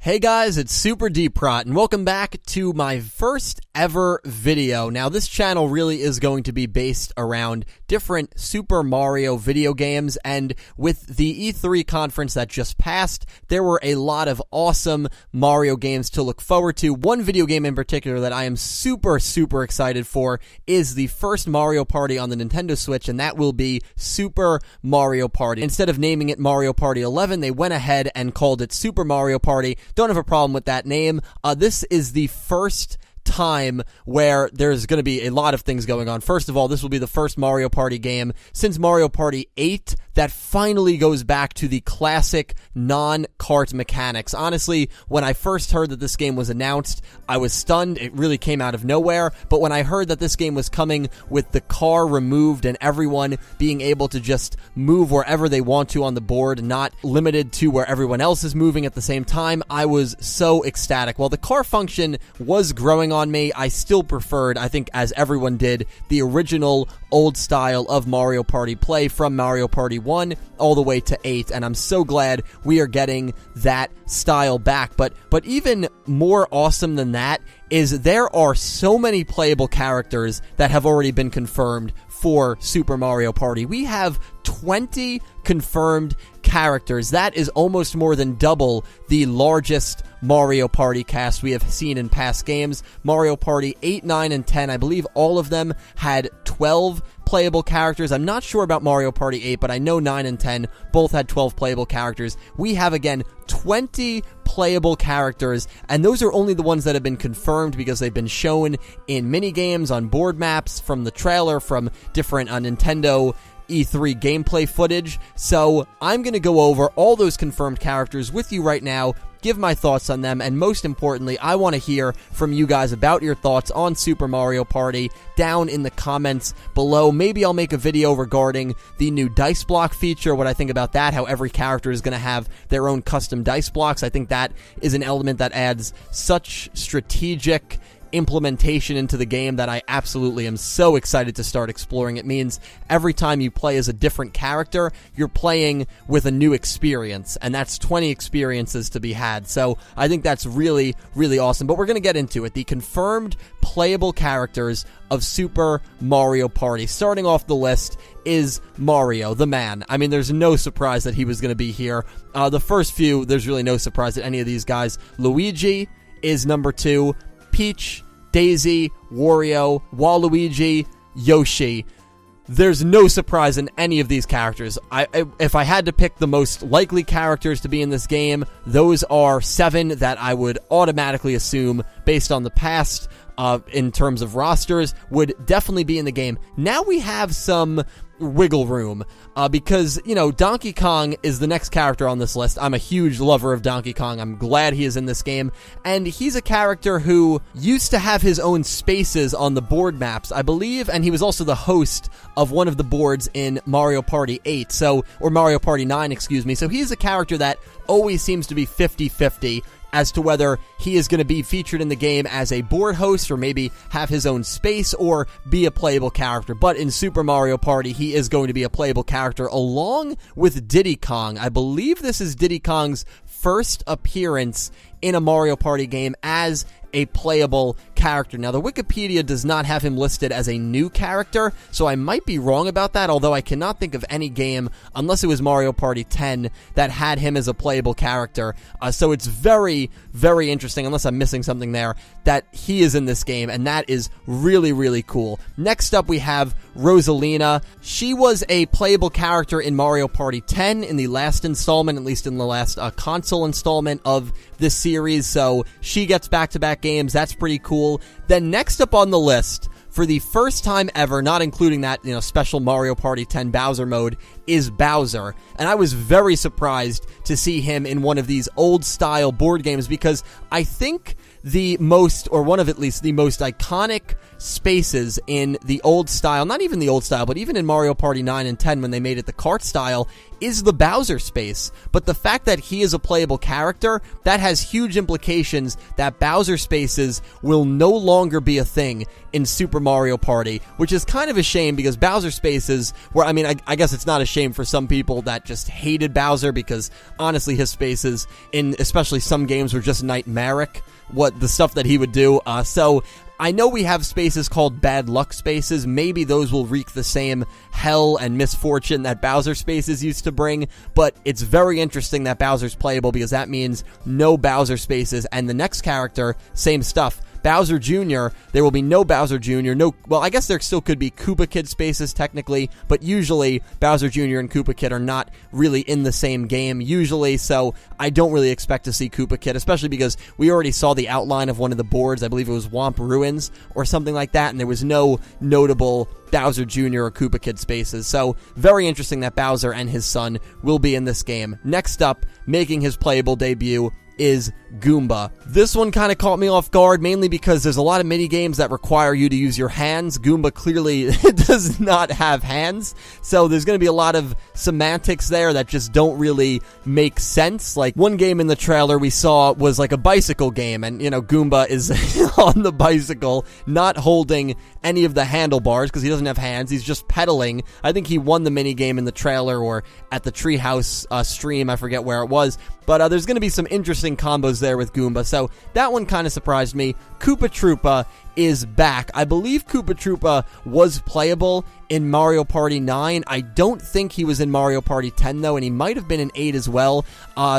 Hey guys, it's Super Deeprot, and welcome back to my first ever video. Now, this channel really is going to be based around different Super Mario video games, and with the E3 conference that just passed, there were a lot of awesome Mario games to look forward to. One video game in particular that I am super excited for is the first Mario Party on the Nintendo Switch, and that will be Super Mario Party. Instead of naming it Mario Party 11, they went ahead and called it Super Mario Party. Don't have a problem with that name. This is the first time where there's going to be a lot of things going on. First of all, this will be the first Mario Party game since Mario Party 8 that finally goes back to the classic non-kart mechanics. Honestly, when I first heard that this game was announced, I was stunned. It really came out of nowhere, but when I heard that this game was coming with the car removed and everyone being able to just move wherever they want to on the board, not limited to where everyone else is moving at the same time, I was so ecstatic. While the car function was growing on me, I still preferred, I think as everyone did, the original old style of Mario Party play from Mario Party 1 all the way to 8, and I'm so glad we are getting that style back. But even more awesome than that is there are so many playable characters that have already been confirmed for Super Mario Party. We have 20 confirmed characters. That is almost more than double the largest Mario Party cast we have seen in past games. Mario Party 8, 9, and 10, I believe all of them had 12 playable characters. I'm not sure about Mario Party 8, but I know 9 and 10 both had 12 playable characters. We have, again, 20 playable characters, and those are only the ones that have been confirmed because they've been shown in minigames, on board maps, from the trailer, from different Nintendo E3 gameplay footage. So I'm going to go over all those confirmed characters with you right now, give my thoughts on them, and most importantly, I want to hear from you guys about your thoughts on Super Mario Party down in the comments below. Maybe I'll make a video regarding the new dice block feature, what I think about that, how every character is going to have their own custom dice blocks. I think that is an element that adds such strategic implementation into the game that I absolutely am so excited to start exploring. It means every time you play as a different character, you're playing with a new experience, and that's 20 experiences to be had. So I think that's really awesome. But we're going to get into it. The confirmed playable characters of Super Mario Party. Starting off the list is Mario, the man. I mean, there's no surprise that he was going to be here. The first few, there's really no surprise that any of these guys. Luigi is number 2. Peach, Daisy, Wario, Waluigi, Yoshi. There's no surprise in any of these characters. If I had to pick the most likely characters to be in this game, those are 7 that I would automatically assume, based on the past, in terms of rosters, would definitely be in the game. Now we have some wiggle room, because, you know, Donkey Kong is the next character on this list. I'm a huge lover of Donkey Kong. I'm glad he is in this game, and he's a character who used to have his own spaces on the board maps, I believe, and he was also the host of one of the boards in Mario Party 8, or Mario Party 9, excuse me. So he's a character that always seems to be 50-50 as to whether he is going to be featured in the game as a board host, or maybe have his own space, or be a playable character. But in Super Mario Party, he is going to be a playable character along with Diddy Kong. I believe this is Diddy Kong's first appearance in a Mario Party game as a playable character. Now, the Wikipedia does not have him listed as a new character, so I might be wrong about that, although I cannot think of any game, unless it was Mario Party 10, that had him as a playable character. So it's very interesting, unless I'm missing something there, that he is in this game, and that is really cool. Next up, we have Rosalina. She was a playable character in Mario Party 10 in the last installment, at least in the last console installment of this series, so she gets back-to-back games. That's pretty cool. Then next up on the list, for the first time ever, not including that, you know, special Mario Party 10 Bowser mode, is Bowser. And I was very surprised to see him in one of these old-style board games, because I think the most, or one of at least the most iconic spaces in the old style, not even the old style, but even in Mario Party 9 and 10 when they made it the kart style, is the Bowser space. But the fact that he is a playable character, that has huge implications that Bowser spaces will no longer be a thing in Super Mario Party, which is kind of a shame, because Bowser spaces were, I mean, I guess it's not a shame shame for some people that just hated Bowser, because honestly his spaces in especially some games were just nightmaric, what the stuff that he would do. So I know we have spaces called bad luck spaces. Maybe those will wreak the same hell and misfortune that Bowser spaces used to bring, but it's very interesting that Bowser's playable, because that means no Bowser spaces, and the next character, same stuff. Bowser Jr., there will be no Bowser Jr., well, I guess there still could be Koopa Kid spaces technically, but usually Bowser Jr. and Koopa Kid are not really in the same game, usually, so I don't really expect to see Koopa Kid, especially because we already saw the outline of one of the boards. I believe it was Womp Ruins or something like that, and there was no notable Bowser Jr. or Koopa Kid spaces, so very interesting that Bowser and his son will be in this game. Next up, making his playable debut, is Goomba. This one kind of caught me off guard, mainly because there's a lot of mini games that require you to use your hands. Goomba clearly does not have hands, so there's going to be a lot of semantics there that just don't really make sense. Like, one game in the trailer we saw was like a bicycle game, and, you know, Goomba is on the bicycle, not holding any of the handlebars because he doesn't have hands. He's just pedaling. I think he won the mini game in the trailer or at the Treehouse stream. I forget where it was. But there's going to be some interesting combos there with Goomba, so that one kind of surprised me. Koopa Troopa is back. I believe Koopa Troopa was playable in Mario Party 9. I don't think he was in Mario Party 10, though, and he might have been in 8 as well.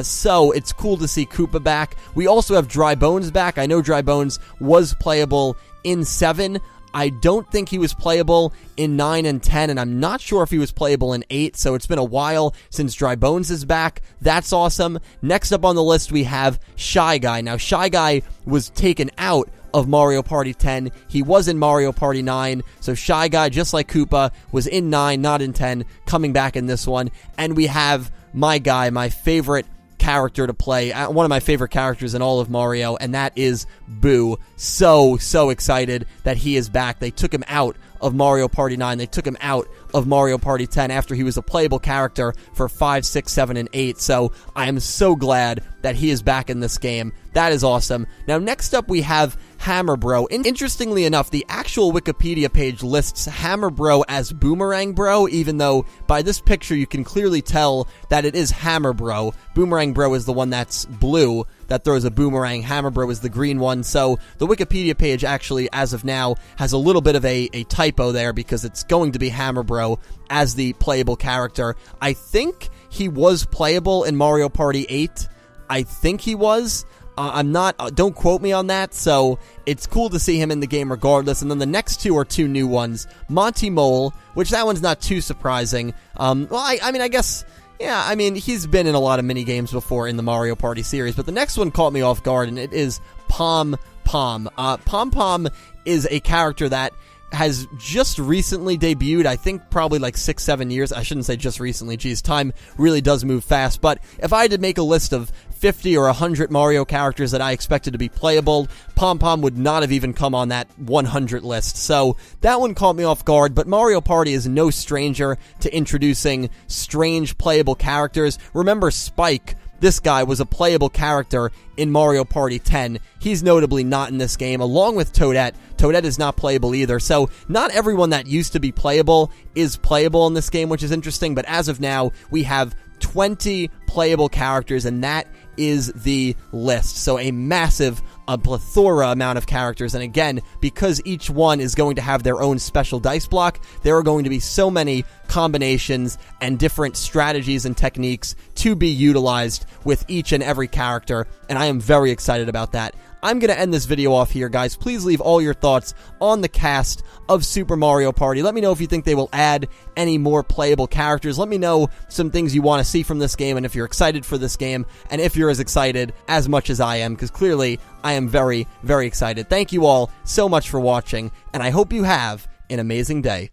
So it's cool to see Koopa back. We also have Dry Bones back. I know Dry Bones was playable in 7. I don't think he was playable in 9 and 10, and I'm not sure if he was playable in 8, so it's been a while since Dry Bones is back. That's awesome. Next up on the list, we have Shy Guy. Now, Shy Guy was taken out of Mario Party 10. He was in Mario Party 9, so Shy Guy, just like Koopa, was in 9, not in 10, coming back in this one. And we have my guy, my favorite character to play, one of my favorite characters in all of Mario, and that is Boo. So excited that he is back. They took him out of Mario Party 9. They took him out of Mario Party 10 after he was a playable character for 5, 6, 7, and 8. So I am so glad that he is back in this game. That is awesome. Now, next up we have Hammer Bro. Interestingly enough, the actual Wikipedia page lists Hammer Bro as Boomerang Bro, even though by this picture you can clearly tell that it is Hammer Bro. Boomerang Bro is the one that's blue, that throws a boomerang. Hammer Bro is the green one. So the Wikipedia page actually, as of now, has a little bit of a typo there, because it's going to be Hammer Bro as the playable character. I think he was playable in Mario Party 8. I think he was. I'm not, don't quote me on that, so it's cool to see him in the game regardless. And then the next two are two new ones. Monty Mole, which that one's not too surprising. Well, I mean, I guess, yeah, I mean, he's been in a lot of mini games before in the Mario Party series, but the next one caught me off guard, and it is Pom Pom. Pom Pom is a character that has just recently debuted, I think probably like 6, 7 years. I shouldn't say just recently, geez, time really does move fast, but if I had to make a list of 50 or 100 Mario characters that I expected to be playable, Pom Pom would not have even come on that 100 list, so that one caught me off guard. But Mario Party is no stranger to introducing strange playable characters. Remember Spike? This guy was a playable character in Mario Party 10. He's notably not in this game, along with Toadette. Toadette is not playable either, so not everyone that used to be playable is playable in this game, which is interesting, but as of now, we have 20 playable characters, and that is the list. So a massive, a plethora amount of characters, and again, because each one is going to have their own special dice block, there are going to be so many combinations and different strategies and techniques to be utilized with each and every character, and I am very excited about that. I'm going to end this video off here, guys. Please leave all your thoughts on the cast of Super Mario Party. Let me know if you think they will add any more playable characters. Let me know some things you want to see from this game, and if you're excited for this game, and if you're as excited as much as I am, because clearly I am very, very excited. Thank you all so much for watching, and I hope you have an amazing day.